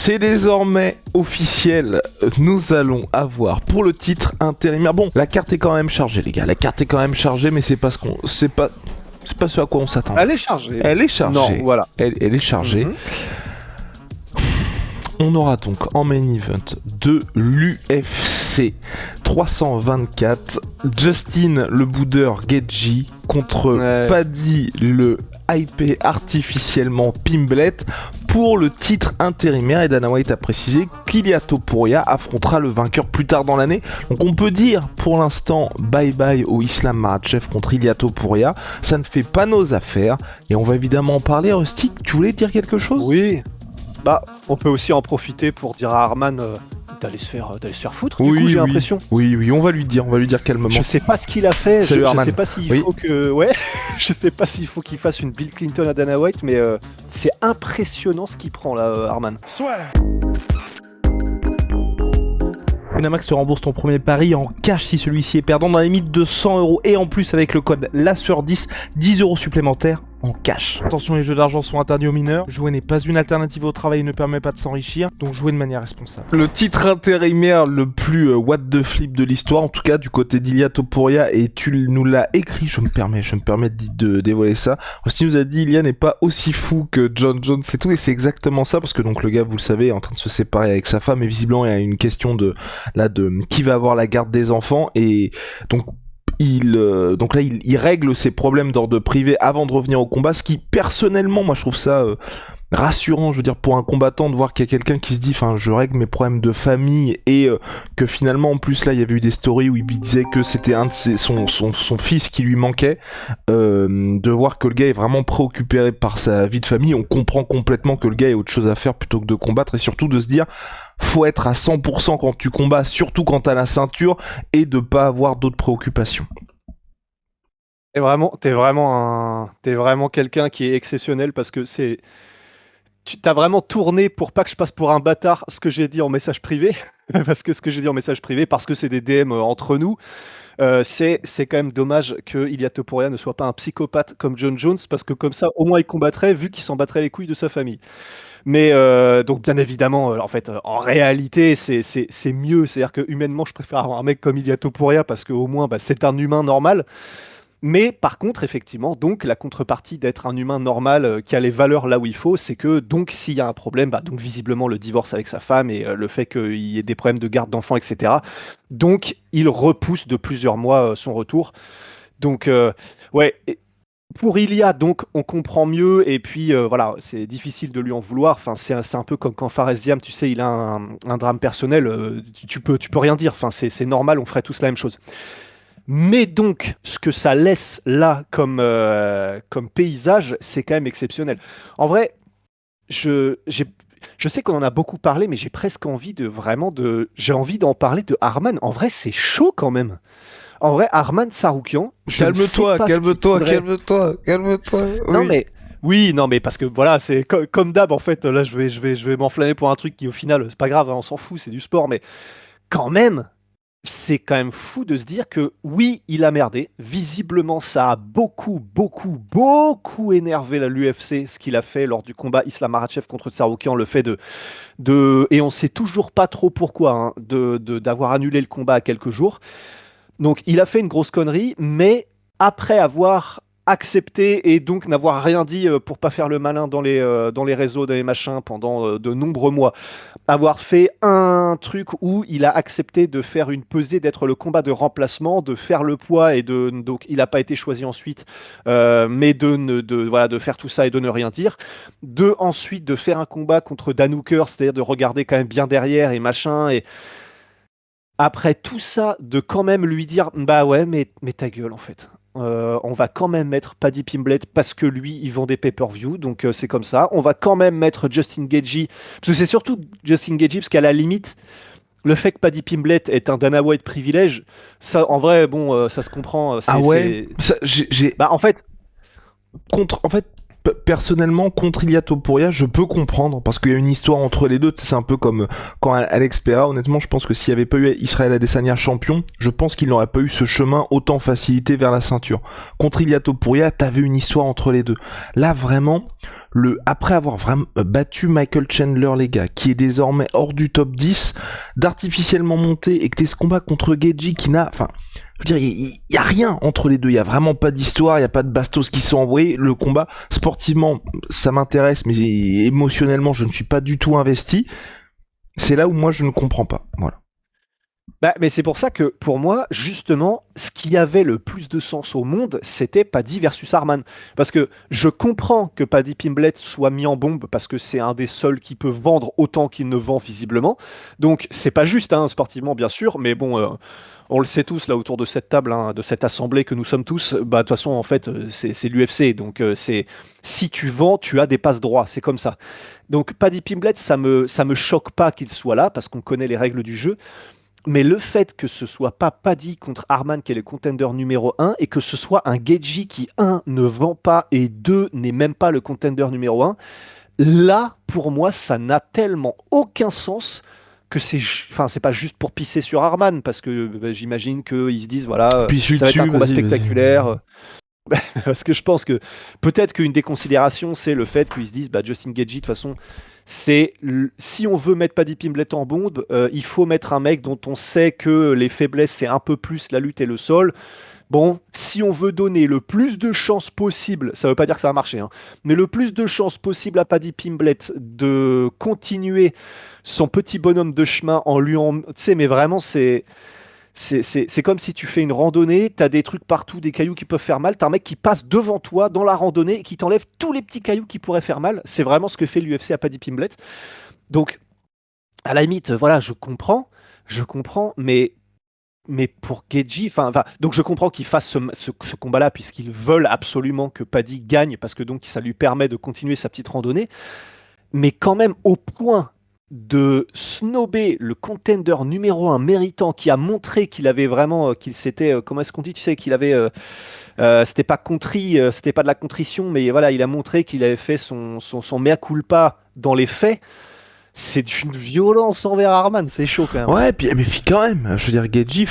C'est désormais officiel, nous allons avoir pour le titre intérimaire. Bon, la carte est quand même chargée les gars, la carte est quand même chargée mais c'est pas ce à quoi on s'attend. Elle est chargée. Elle est chargée. Non, voilà. Elle est chargée. On aura donc en main event de l'UFC 324 Justin le boudeur Gaethje contre Paddy le hypé artificiellement Pimblet pour le titre intérimaire, et Dana White a précisé qu'Ilia Topuria affrontera le vainqueur plus tard dans l'année. Donc on peut dire pour l'instant bye bye au Islam Makhachev contre Ilia Topuria, ça ne fait pas nos affaires et on va évidemment en parler. Rusty, tu voulais dire quelque chose ? Oui. Bah, on peut aussi en profiter pour dire à Arman d'aller se faire foutre. Du coup, j'ai l'impression. Oui, on va lui dire calmement. Je sais pas ce qu'il a fait. Salut, je Arman. sais pas s'il faut que, je sais pas s'il faut qu'il fasse une Bill Clinton à Dana White, mais c'est impressionnant ce qu'il prend là, Arman. Winamax te rembourse ton premier pari en cash si celui-ci est perdant dans la limite de 100€ et en plus avec le code LASSEUR10, 10€ supplémentaires en cash. Attention, les jeux d'argent sont interdits aux mineurs. Jouer n'est pas une alternative au travail et ne permet pas de s'enrichir, donc jouez de manière responsable. Le titre intérimaire le plus what the flip de l'histoire, en tout cas du côté d'Ilia Topuria, et tu nous l'as écrit, je me permets de dévoiler ça. Rusty nous a dit Ilia n'est pas aussi fou que John Jones et tout, et c'est exactement ça, parce que donc le gars, vous le savez, est en train de se séparer avec sa femme, et visiblement il y a une question de qui va avoir la garde des enfants, et donc il règle ses problèmes d'ordre privé avant de revenir au combat, ce qui personnellement moi je trouve ça rassurant, je veux dire, pour un combattant, de voir qu'il y a quelqu'un qui se dit je règle mes problèmes de famille, et que finalement en plus là il y avait eu des stories où il disait que c'était un de son fils qui lui manquait, de voir que le gars est vraiment préoccupé par sa vie de famille. On comprend complètement que le gars ait autre chose à faire plutôt que de combattre, et surtout de se dire faut être à 100% quand tu combats, surtout quand t'as la ceinture, et de pas avoir d'autres préoccupations. T'es vraiment quelqu'un qui est exceptionnel, parce que tu t'as vraiment tourné pour pas que je passe pour un bâtard ce que j'ai dit en message privé, parce que c'est des DM entre nous. C'est quand même dommage que Ilia Topuria ne soit pas un psychopathe comme John Jones, parce que comme ça au moins il combattrait, vu qu'il s'en battrait les couilles de sa famille. Mais donc bien évidemment, en réalité c'est mieux, c'est-à-dire que humainement je préfère avoir un mec comme Ilia Topuria, parce qu'au moins c'est un humain normal. Mais par contre, effectivement, donc la contrepartie d'être un humain normal qui a les valeurs là où il faut, c'est que donc s'il y a un problème, donc visiblement le divorce avec sa femme et le fait qu'il y ait des problèmes de garde d'enfants, etc. Donc il repousse de plusieurs mois son retour. Donc pour Ilia, donc on comprend mieux, et puis voilà, c'est difficile de lui en vouloir. Enfin, c'est un peu comme quand Fares Diam, tu sais, il a un drame personnel, tu peux rien dire. Enfin, c'est normal, on ferait tous la même chose. Mais donc, ce que ça laisse là comme paysage, c'est quand même exceptionnel. En vrai, je sais qu'on en a beaucoup parlé, mais j'ai presque envie j'ai envie d'en parler de Arman. En vrai, c'est chaud quand même. En vrai, Arman Tsarukyan, Calme-toi. Non mais parce que voilà, c'est comme d'hab en fait. Là, je vais m'enflammer pour un truc qui au final, c'est pas grave, on s'en fout, c'est du sport, mais quand même. C'est quand même fou de se dire que oui, il a merdé. Visiblement, ça a beaucoup énervé l'UFC, ce qu'il a fait lors du combat Islam Makhachev contre Tsarukyan, le fait et on sait toujours pas trop pourquoi, d'avoir annulé le combat à quelques jours. Donc, il a fait une grosse connerie, mais après avoir accepté et donc n'avoir rien dit pour pas faire le malin dans les réseaux, dans les machins pendant de nombreux mois, avoir fait un truc où il a accepté de faire une pesée, d'être le combat de remplacement, de faire le poids, et donc il n'a pas été choisi ensuite, mais de faire tout ça et de ne rien dire, ensuite de faire un combat contre Dan Hooker, c'est-à-dire de regarder quand même bien derrière et machin, et après tout ça, de quand même lui dire bah ouais, mais ta gueule en fait. On va quand même mettre Paddy Pimblet parce que lui, il vend des pay-per-view, donc c'est comme ça. On va quand même mettre Justin Gaethje, parce que c'est surtout Justin Gaethje, parce qu'à la limite, le fait que Paddy Pimblet est un Dana White privilège, ça, en vrai, bon, ça se comprend. Ah ouais. Ça, Bah en fait, Personnellement, contre Ilia Topuria, je peux comprendre, parce qu'il y a une histoire entre les deux, c'est un peu comme quand Alex Pereira, honnêtement, je pense que s'il n'y avait pas eu Israël Adesanya champion, je pense qu'il n'aurait pas eu ce chemin autant facilité vers la ceinture. Contre Ilia Topuria, t'avais une histoire entre les deux. Là, vraiment, après avoir vraiment battu Michael Chandler, les gars, qui est désormais hors du top 10, d'artificiellement monter, et que t'aies ce combat contre Geji qui n'a, enfin, je veux dire, il y a rien entre les deux, il y a vraiment pas d'histoire, il y a pas de bastos qui sont envoyés, le combat, sportivement, ça m'intéresse, mais émotionnellement, je ne suis pas du tout investi. C'est là où moi, je ne comprends pas, voilà. Mais c'est pour ça que, pour moi, justement, ce qui avait le plus de sens au monde, c'était Paddy versus Arman. Parce que je comprends que Paddy Pimblett soit mis en bombe, parce que c'est un des seuls qui peut vendre autant qu'il ne vend visiblement. Donc, c'est pas juste, hein, sportivement, bien sûr, mais bon, on le sait tous, là, autour de cette table, hein, de cette assemblée que nous sommes tous, bah, de toute façon, en fait, c'est l'UFC. Donc, si tu vends, tu as des passes droits, c'est comme ça. Donc, Paddy Pimblett, ça me choque pas qu'il soit là, parce qu'on connaît les règles du jeu. Mais le fait que ce soit pas Paddy contre Arman qui est le contender numéro 1 et que ce soit un Geji qui, 1, ne vend pas et 2, n'est même pas le contender numéro 1, là, pour moi, ça n'a tellement aucun sens que c'est pas juste pour pisser sur Arman parce que j'imagine qu'ils se disent voilà, ça va être un combat spectaculaire. Parce que je pense que peut-être qu'une des considérations, c'est le fait qu'ils se disent Justin Gaethje, de toute façon, si on veut mettre Paddy Pimblett en bombe, il faut mettre un mec dont on sait que les faiblesses, c'est un peu plus la lutte et le sol. Bon, si on veut donner le plus de chances possible, ça veut pas dire que ça va marcher, hein, mais le plus de chances possible à Paddy Pimblett de continuer son petit bonhomme de chemin en lui en... Tu sais, mais vraiment, c'est comme si tu fais une randonnée, t'as des trucs partout, des cailloux qui peuvent faire mal, t'as un mec qui passe devant toi dans la randonnée et qui t'enlève tous les petits cailloux qui pourraient faire mal. C'est vraiment ce que fait l'UFC à Paddy Pimblett. Donc, à la limite, voilà, je comprends, mais pour Geji, donc je comprends qu'ils fassent ce combat-là puisqu'ils veulent absolument que Paddy gagne parce que donc ça lui permet de continuer sa petite randonnée, mais quand même au point de snobber le contender numéro 1 méritant qui a montré qu'il avait vraiment, qu'il s'était, comment est-ce qu'on dit, tu sais, qu'il avait, c'était pas contrit, c'était pas de la contrition, mais voilà, il a montré qu'il avait fait son mea culpa dans les faits. C'est d'une violence envers Arman, c'est chaud quand même. Ouais, mais puis quand même, je veux dire, Geji,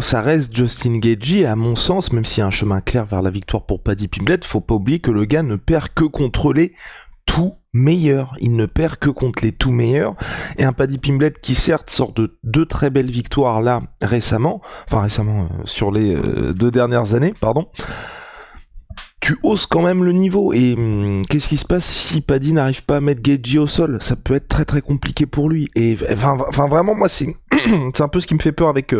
ça reste Justin Geji, et à mon sens, même s'il y a un chemin clair vers la victoire pour Paddy Pimblett, faut pas oublier que le gars ne perd que contre les tout meilleurs. Il ne perd que contre les tout meilleurs. Et un Paddy Pimblett qui certes sort de 2 très belles victoires là récemment, sur les 2 dernières années, pardon. Tu hausses quand même le niveau, et qu'est-ce qui se passe si Paddy n'arrive pas à mettre Geji au sol? Ça peut être très très compliqué pour lui. Et enfin vraiment, moi c'est un peu ce qui me fait peur avec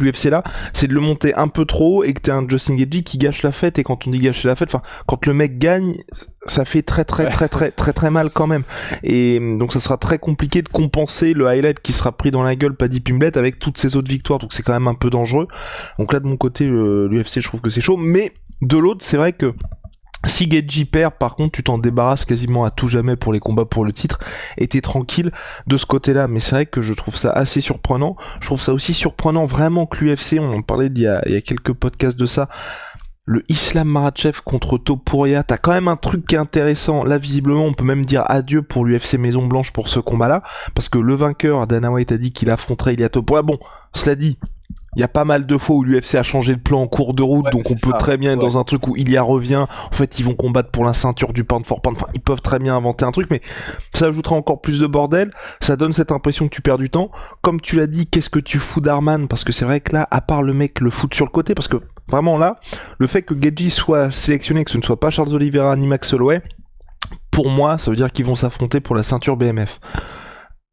l'UFC là, c'est de le monter un peu trop haut et que t'es un Justin Gaethje qui gâche la fête. Et quand on dit gâcher la fête, enfin quand le mec gagne, ça fait très mal quand même. Et donc ça sera très compliqué de compenser le highlight qui sera pris dans la gueule Paddy Pimblett avec toutes ses autres victoires. Donc c'est quand même un peu dangereux. Donc là de mon côté, l'UFC, je trouve que c'est chaud, mais de l'autre, c'est vrai que si Geji perd, par contre, tu t'en débarrasses quasiment à tout jamais pour les combats pour le titre, et t'es tranquille de ce côté-là. Mais c'est vrai que je trouve ça assez surprenant. Je trouve ça aussi surprenant vraiment que l'UFC, on en parlait il y a quelques podcasts de ça, le Islam Makhachev contre Topuria, t'as quand même un truc qui est intéressant. Là, visiblement, on peut même dire adieu pour l'UFC Maison Blanche pour ce combat-là, parce que le vainqueur, Dana White, a dit qu'il affronterait Ilia Topuria. Bon, cela dit, il y a pas mal de fois où l'UFC a changé le plan en cours de route, donc on peut très bien être dans un truc où Ilia revient. En fait, ils vont combattre pour la ceinture du pound for pound. Enfin, ils peuvent très bien inventer un truc, mais ça ajoutera encore plus de bordel. Ça donne cette impression que tu perds du temps. Comme tu l'as dit, qu'est-ce que tu fous d'Arman? Parce que c'est vrai que là, à part le mec le foot sur le côté, parce que vraiment là, le fait que Geji soit sélectionné, que ce ne soit pas Charles Oliveira ni Max Holloway, pour moi, ça veut dire qu'ils vont s'affronter pour la ceinture BMF.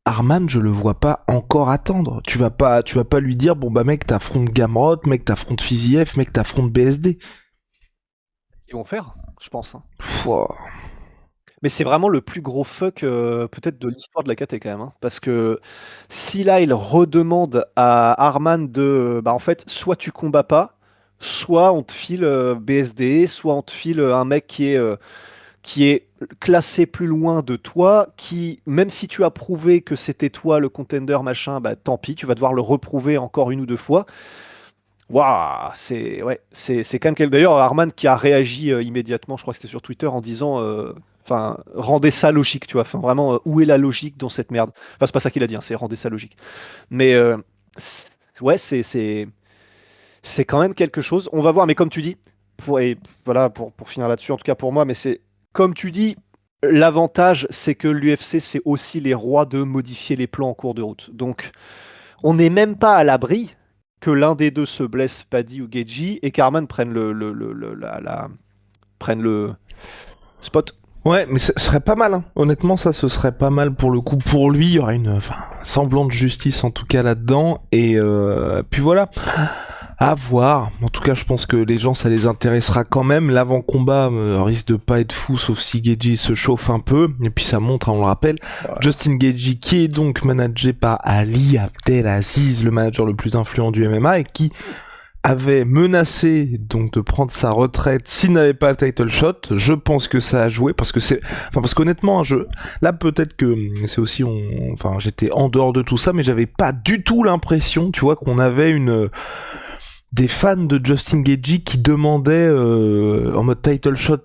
Arman, je le vois pas encore attendre. Tu vas pas lui dire, bon bah mec, t'affrontes Gamrot, mec, t'affrontes Fiziev, mec, t'affrontes BSD. Ils vont faire, je pense. Hein. Wow. Mais c'est vraiment le plus gros fuck peut-être de l'histoire de la KT quand même. Hein. Parce que si là, il redemande à Arman de... Bah en fait, soit tu combats pas, soit on te file BSD, soit on te file un mec qui est classé plus loin de toi, qui, même si tu as prouvé que c'était toi le contender, machin, bah tant pis, tu vas devoir le reprouver encore 1 ou 2 fois. Waouh, c'est quand même D'ailleurs, Arman qui a réagi immédiatement, je crois que c'était sur Twitter, en disant, enfin, rendez ça logique, tu vois. Enfin, vraiment, où est la logique dans cette merde? Enfin, c'est pas ça qu'il a dit, hein, c'est rendez ça logique. Mais ouais, c'est quand même quelque chose. On va voir, mais comme tu dis, et voilà, pour finir là-dessus, en tout cas pour moi, mais c'est comme tu dis, l'avantage, c'est que l'UFC, c'est aussi les rois de modifier les plans en cours de route. Donc, on n'est même pas à l'abri que l'un des deux se blesse, Paddy ou Geji, et qu'Arman prenne prenne le spot. Ouais, mais ce serait pas mal, hein. Honnêtement, ça, ce serait pas mal pour le coup. Pour lui, il y aurait semblant de justice en tout cas là-dedans. Et puis voilà, à voir. En tout cas, je pense que les gens, ça les intéressera quand même. L'avant-combat risque de pas être fou, sauf si Geji se chauffe un peu. Et puis ça montre, hein, on le rappelle, Justin Geji, qui est donc managé par Ali Abdelaziz, le manager le plus influent du MMA, et qui avait menacé donc de prendre sa retraite s'il n'avait pas le title shot. Je pense que ça a joué parce qu'honnêtement, là peut-être que c'est aussi j'étais en dehors de tout ça, mais j'avais pas du tout l'impression, tu vois, qu'on avait des fans de Justin Gaethje qui demandaient en mode title shot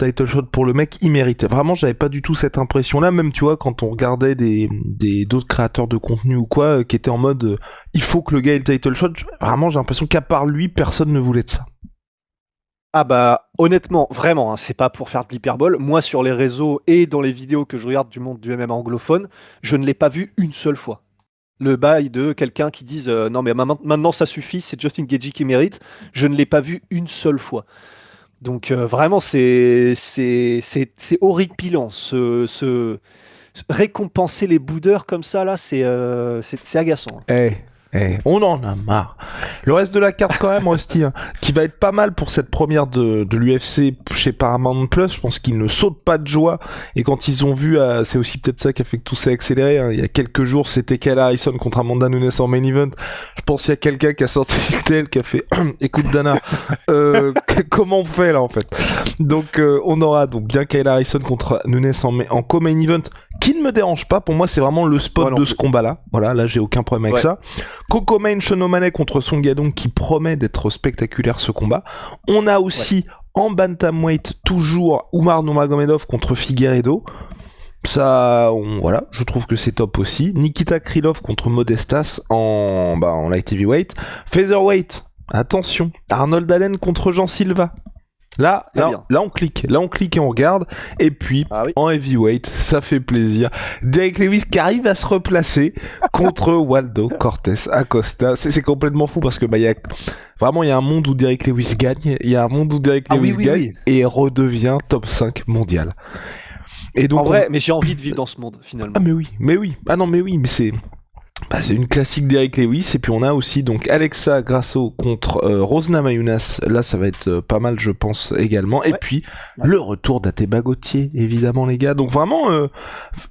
pour le mec, il méritait. Vraiment, j'avais pas du tout cette impression-là, même tu vois, quand on regardait d'autres créateurs de contenu ou quoi, qui étaient en mode il faut que le gars ait le title shot. Vraiment, j'ai l'impression qu'à part lui, personne ne voulait de ça. Ah bah honnêtement, vraiment, hein, c'est pas pour faire de l'hyperbole. Moi, sur les réseaux et dans les vidéos que je regarde du monde du MMA anglophone, je ne l'ai pas vu une seule fois. Le bail de quelqu'un qui dise non mais maintenant ça suffit, c'est Justin Gaethje qui mérite. Je ne l'ai pas vu une seule fois. Donc vraiment c'est horripilant. Récompenser les boudeurs comme ça là, c'est agaçant. On en a marre. Le reste de la carte quand même, Rusty, hein, qui va être pas mal pour cette première de l'UFC chez Paramount Plus. Je pense qu'ils ne sautent pas de joie. Et quand ils ont vu, c'est aussi peut-être ça qui a fait que tout s'est accéléré. Hein. Il y a quelques jours, c'était Kyle Harrison contre Amanda Nunes en main event. Je pense qu'il y a quelqu'un qui a sorti le tel, qui a fait écoute Dana, comment on fait là en fait? Donc on aura donc bien Kyle Harrison contre Nunes en co-main event, qui ne me dérange pas. Pour moi, c'est vraiment le spot de ce combat-là. Voilà, là j'ai aucun problème avec ça. Coco Main, Sean O'Malley contre Song Yadong, qui promet d'être spectaculaire ce combat. On a aussi en bantamweight toujours Umar Nurmagomedov contre Figueiredo. Ça, voilà, je trouve que c'est top aussi. Nikita Krylov contre Modestas en light heavyweight. Featherweight, attention, Arnold Allen contre Jean Silva. Là, on clique et on regarde. Et puis, en heavyweight, ça fait plaisir. Derek Lewis qui arrive à se replacer contre Waldo Cortés Acosta. C'est complètement fou parce que il y a un monde où Derek Lewis gagne. Il y a un monde où Derek Lewis gagne et redevient top 5 mondial. Et donc, en vrai, mais j'ai envie de vivre dans ce monde finalement. Ah mais oui. Ah non mais oui, mais c'est une classique d'Eric Lewis. Et puis on a aussi donc Alexa Grasso contre Rosna Mayunas. Là ça va être pas mal je pense également. Et puis le retour d'Ateba Gauthier évidemment les gars. Donc vraiment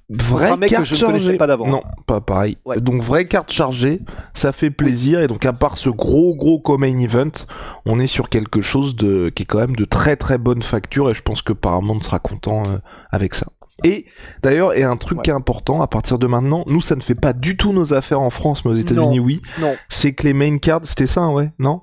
vraie mec carte que je chargée. ne connaissais pas d'avant. Non pas pareil. Donc vraie carte chargée, ça fait plaisir. Et donc à part ce gros co-main event, on est sur quelque chose qui est quand même de très très bonne facture. Et je pense que Paramount sera content avec ça. Et d'ailleurs, et un truc qui est important, à partir de maintenant, nous ça ne fait pas du tout nos affaires en France, mais aux États-Unis oui. Non. C'est que les main cards, c'était ça, ouais, non?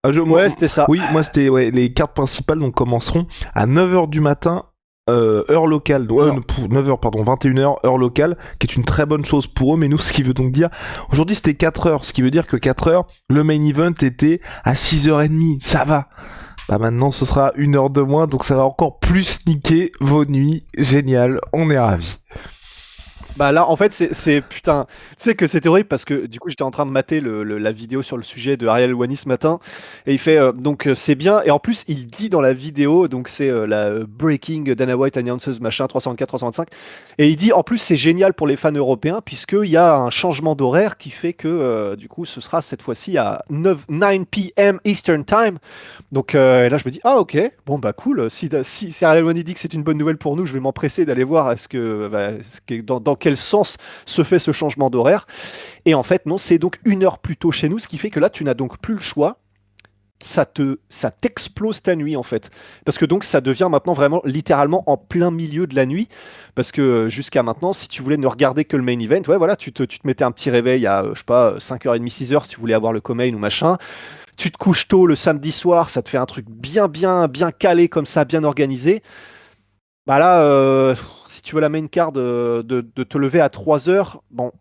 Ouais, c'était ça. Oui, moi c'était les cartes principales donc commenceront à 9h du matin heure locale. 9h pardon, 21h heure locale, qui est une très bonne chose pour eux, mais nous ce qui veut donc dire aujourd'hui c'était 4h, ce qui veut dire que 4h, le main event était à 6h30, ça va. Maintenant ce sera 1 heure de moins, donc ça va encore plus niquer vos nuits. Génial, on est ravis. Bah là, en fait, c'est putain. Tu sais que c'est horrible parce que du coup, j'étais en train de mater la vidéo sur le sujet de Ariel Helwani ce matin et il fait donc c'est bien. Et en plus, il dit dans la vidéo, donc c'est la Breaking Dana White Announces machin 324, 325. Et il dit en plus, c'est génial pour les fans européens puisqu'il y a un changement d'horaire qui fait que du coup, ce sera cette fois-ci à 9 p.m. Eastern Time. Donc là, je me dis, ah ok, bon bah cool. Si Ariel Helwani dit que c'est une bonne nouvelle pour nous, je vais m'empresser d'aller voir dans quel sens se fait ce changement d'horaire. Et en fait, non, c'est donc 1 heure plus tôt chez nous, ce qui fait que là, tu n'as donc plus le choix. Ça t'explose ta nuit en fait, parce que donc ça devient maintenant vraiment littéralement en plein milieu de la nuit, parce que jusqu'à maintenant si tu voulais ne regarder que le main event, tu te mettais un petit réveil à je sais pas 5h30 6h si tu voulais avoir le co-main ou machin. tu te couches tôt le samedi soir, ça te fait un truc bien calé comme ça, bien organisé. Bah là, si tu veux la main card de te lever à 3 heures, bon,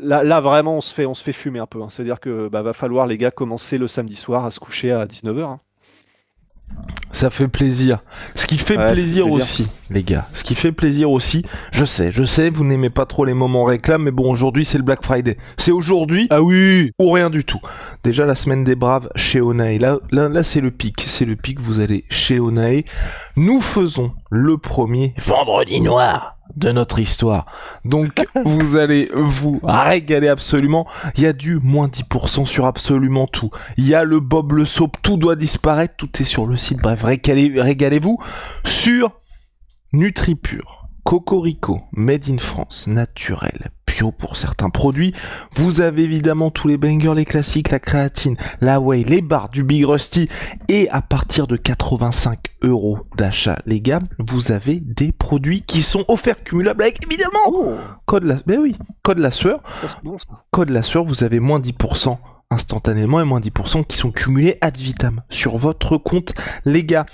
là vraiment on se fait fumer un peu, hein. C'est-à-dire que va falloir les gars commencer le samedi soir à se coucher à 19h, hein. Ça fait plaisir. Ce qui fait Ouais, ça fait plaisir plaisir. aussi, les gars. Ce qui fait plaisir aussi, je sais, vous n'aimez pas trop les moments réclame, mais bon, aujourd'hui, c'est le Black Friday. C'est aujourd'hui Ah oui. ou rien du tout. Déjà, la semaine des braves chez Onae. Là, c'est le pic. C'est le pic. Vous allez chez Onae. Nous faisons le premier vendredi noir de notre histoire. Donc, vous allez vous régaler absolument. Il y a du moins 10% sur absolument tout. Il y a le Bob le Soap, tout doit disparaître. Tout est sur le site. Bref, régalez-vous sur NutriPure. Cocorico, made in France, naturel, bio pour certains produits. Vous avez évidemment tous les bangers, les classiques, la créatine, la whey, les barres du Big Rusty. Et à partir de 85 € d'achat, les gars, vous avez des produits qui sont offerts cumulables avec évidemment Oh, code la sueur. ça, c'est bon ça. Code la sueur, vous avez moins 10% instantanément et moins 10% qui sont cumulés ad vitam sur votre compte, les gars.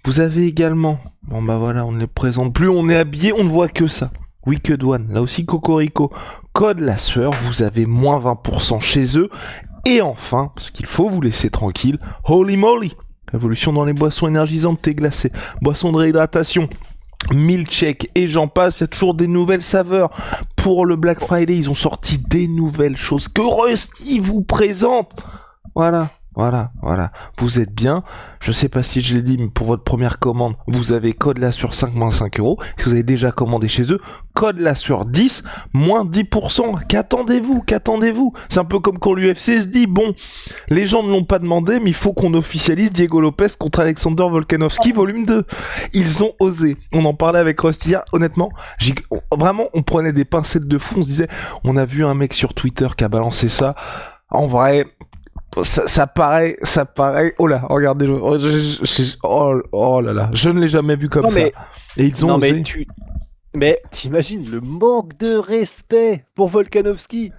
Vous avez également, bon bah voilà, on ne les présente plus, on est habillé, on ne voit que ça. Wicked One, là aussi Cocorico, code la sueur, vous avez moins 20% chez eux. Et enfin, parce qu'il faut vous laisser tranquille, Holy Moly, révolution dans les boissons énergisantes, thé glacé, boissons de réhydratation, milkshake et j'en passe, il y a toujours des nouvelles saveurs. Pour le Black Friday, ils ont sorti des nouvelles choses que Rusty vous présente. Voilà. Vous êtes bien. Je sais pas si je l'ai dit, mais pour votre première commande, vous avez code la sur 5 moins 5 €. Si vous avez déjà commandé chez eux, code la sur 10, moins 10%. Qu'attendez-vous? C'est un peu comme quand l'UFC se dit, bon, les gens ne l'ont pas demandé, mais il faut qu'on officialise Diego Lopez contre Alexander Volkanovski, volume 2. Ils ont osé. On en parlait avec Rusty hier. Honnêtement, vraiment, on prenait des pincettes de fou. On se disait, on a vu un mec sur Twitter qui a balancé ça. En vrai, ça paraît, oh là, regardez-le, oh là là, je ne l'ai jamais vu comme Non, ça. mais- Et ils ont Non osé. mais t'imagines le manque de respect pour Volkanovski.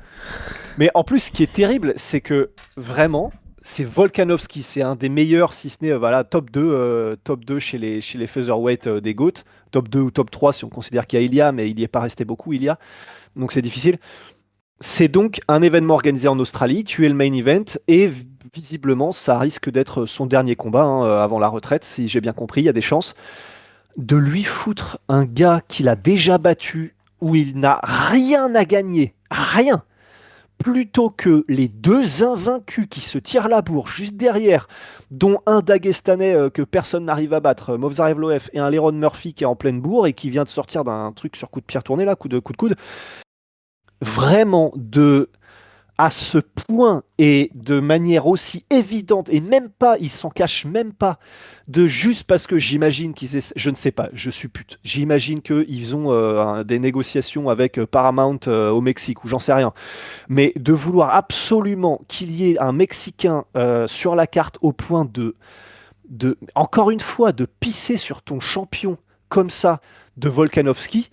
Mais en plus, ce qui est terrible, c'est que vraiment, c'est Volkanovski, c'est un des meilleurs, si ce n'est voilà, top 2 chez les featherweight des GOAT, top 2 ou top 3 si on considère qu'il y a Ilya, mais il n'y est pas resté beaucoup, Ilya, donc c'est difficile. C'est donc un événement organisé en Australie, tu es le main event, et visiblement, ça risque d'être son dernier combat, hein, avant la retraite, si j'ai bien compris, il y a des chances de lui foutre un gars qu'il a déjà battu, où il n'a rien à gagner, rien, plutôt que les deux invaincus qui se tirent la bourre juste derrière, dont un Dagestanais que personne n'arrive à battre, Movsar Evloev, et un Leron Murphy qui est en pleine bourre et qui vient de sortir d'un truc sur coup de pierre tourné, là, coup de coude. Vraiment, à ce point et de manière aussi évidente, et même pas, ils s'en cachent même pas, de juste parce que j'imagine qu'ils essaient, je ne sais pas, je suppute, j'imagine qu'ils ont des négociations avec Paramount au Mexique, ou j'en sais rien, mais de vouloir absolument qu'il y ait un Mexicain sur la carte au point encore une fois, de pisser sur ton champion comme ça, de Volkanovski,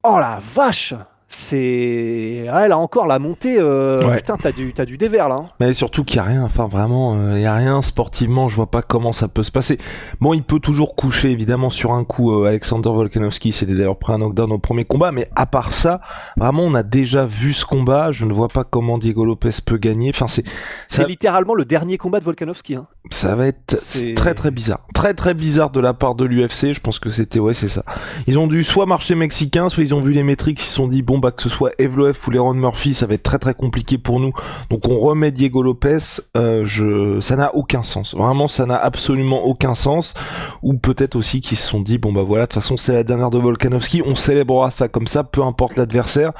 oh la vache! C'est. Ouais, là encore, la montée. Ouais. Putain, t'as du dévers là, hein. Mais surtout qu'il n'y a rien, enfin vraiment, il n'y a rien sportivement, je vois pas comment ça peut se passer. Bon, il peut toujours coucher évidemment sur un coup Alexander Volkanovski, c'était d'ailleurs pris un knockdown au premier combat, mais à part ça, vraiment on a déjà vu ce combat, je ne vois pas comment Diego Lopez peut gagner, enfin C'est ça- littéralement le dernier combat de Volkanovski, hein. ça va être C'est- très bizarre. Très bizarre de la part de l'UFC, je pense que c'est ça. Ils ont dû soit marché mexicain, soit ils ont vu les métriques, ils se sont dit bon bah que ce soit Evloev ou Leron Murphy, ça va être très compliqué pour nous. Donc on remet Diego Lopez, ça n'a aucun sens. Vraiment ça n'a absolument aucun sens. Ou peut-être aussi qu'ils se sont dit bon bah voilà, de toute façon c'est la dernière de Volkanovski, on célébrera ça comme ça, peu importe l'adversaire.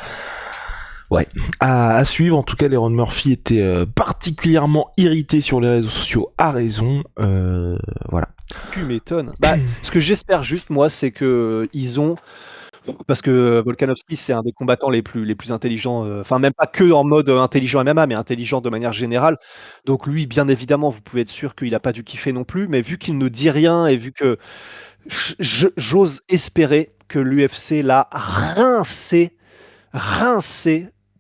Ouais, à suivre. En tout cas, Leron Murphy était particulièrement irrité sur les réseaux sociaux, à raison. Voilà. Tu m'étonnes. Bah, ce que j'espère juste, moi, c'est que ils ont. Parce que Volkanovski, c'est un des combattants les plus intelligents, enfin, même pas que en mode intelligent MMA, mais intelligent de manière générale. Donc, lui, bien évidemment, vous pouvez être sûr qu'il n'a pas dû kiffer non plus, mais vu qu'il ne dit rien et vu que j'ose espérer que l'UFC l'a rincé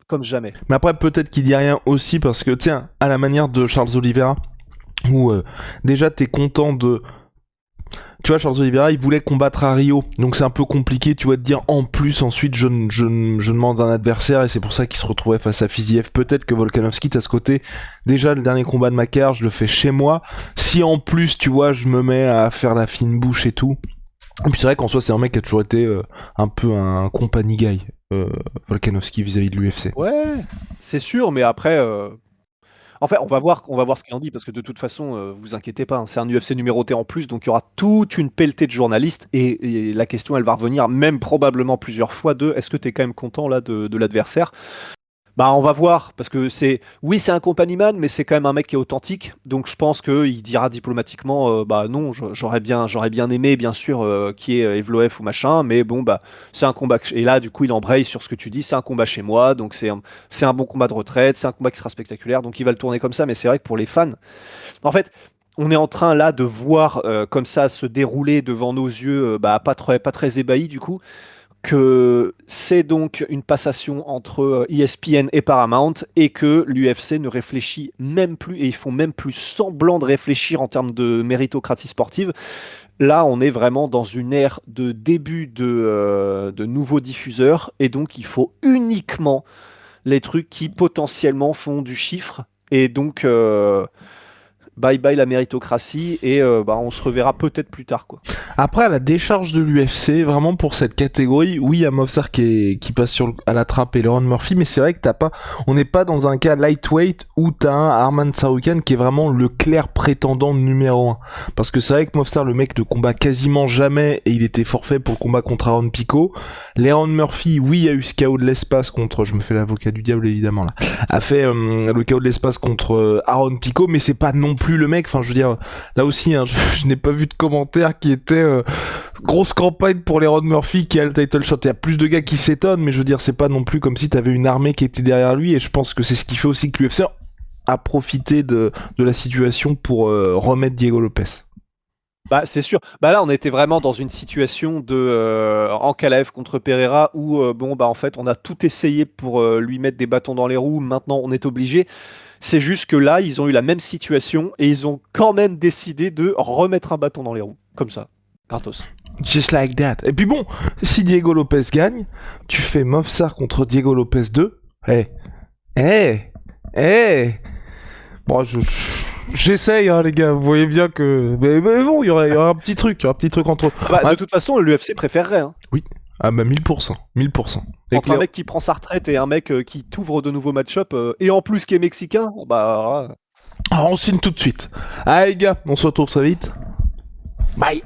comme jamais. Mais après, peut-être qu'il dit rien aussi parce que, tiens, à la manière de Charles Oliveira, où déjà t'es content de... Tu vois, Charles Oliveira, il voulait combattre à Rio, donc c'est un peu compliqué, tu vois, de dire en plus, ensuite, je demande un adversaire, et c'est pour ça qu'il se retrouvait face à Fiziev. Peut-être que Volkanovski, t'as ce côté, déjà, le dernier combat de ma carrière, je le fais chez moi. Si en plus, tu vois, je me mets à faire la fine bouche et tout. Et puis c'est vrai qu'en soi, c'est un mec qui a toujours été un peu un company guy, Volkanovski, vis-à-vis de l'UFC. Ouais, c'est sûr, mais après, en fait, on va voir ce qu'il en dit, parce que de toute façon, vous inquiétez pas, hein, c'est un UFC numéroté en plus, donc il y aura toute une pelletée de journalistes, et la question, elle va revenir, même probablement plusieurs fois, de est-ce que tu es quand même content là de l'adversaire? Bah, on va voir, parce que oui, c'est un compagnieman, mais c'est quand même un mec qui est authentique, donc je pense qu'il dira diplomatiquement, bah non, j'aurais bien aimé, bien sûr, qui est Evloev ou machin, mais bon, bah, c'est un combat, et là, du coup, il embraye sur ce que tu dis, c'est un combat chez moi, donc c'est un bon combat de retraite, c'est un combat qui sera spectaculaire, donc il va le tourner comme ça, mais c'est vrai que pour les fans, en fait, on est en train là de voir comme ça se dérouler devant nos yeux, bah, pas très ébahis du coup, que c'est donc une passation entre ESPN et Paramount, et que l'UFC ne réfléchit même plus, et ils font même plus semblant de réfléchir en termes de méritocratie sportive. Là, on est vraiment dans une ère de début de nouveaux diffuseurs, et donc il faut uniquement les trucs qui potentiellement font du chiffre, et donc bye bye la méritocratie, et bah, on se reverra peut-être plus tard, quoi. Après, à la décharge de l'UFC, vraiment pour cette catégorie, oui, il y a Movsar qui passe à la trappe et Leron Murphy, mais c'est vrai que on n'est pas dans un cas lightweight où t'as un Arman Tsarukyan qui est vraiment le clair prétendant numéro 1. Parce que c'est vrai que Movsar, le mec ne combat quasiment jamais, et il était forfait pour le combat contre Aaron Pico. Leron Murphy, oui, il y a eu ce KO de l'espace contre, je me fais l'avocat du diable évidemment là, a fait le KO de l'espace contre Aaron Pico, mais c'est pas non plus le mec, enfin je veux dire, là aussi, hein, je n'ai pas vu de commentaires qui étaient grosse campagne pour les Ron Murphy qui a le title shot. Il y a plus de gars qui s'étonnent, mais je veux dire, c'est pas non plus comme si t'avais une armée qui était derrière lui, et je pense que c'est ce qui fait aussi que l'UFC a profité de la situation pour remettre Diego Lopez. Bah, c'est sûr. Bah là, on était vraiment dans une situation de Ankalaev contre Pereira, où bon, bah en fait, on a tout essayé pour lui mettre des bâtons dans les roues. Maintenant, on est obligé. C'est juste que là, ils ont eu la même situation, et ils ont quand même décidé de remettre un bâton dans les roues, comme ça, gratos. Just like that. Et puis bon, si Diego Lopez gagne, tu fais Movsar contre Diego Lopez 2. Bon, j'essaye, hein, les gars. Vous voyez bien que... Mais bon, il y aura un petit truc, entre eux. Bah, de toute façon, l'UFC préférerait, hein. Oui. Ah bah 1000%. Entre un mec qui prend sa retraite et un mec qui t'ouvre de nouveaux match-up, et en plus qui est mexicain, bah... Ah, on signe tout de suite. Allez, les gars, on se retrouve très vite. Bye.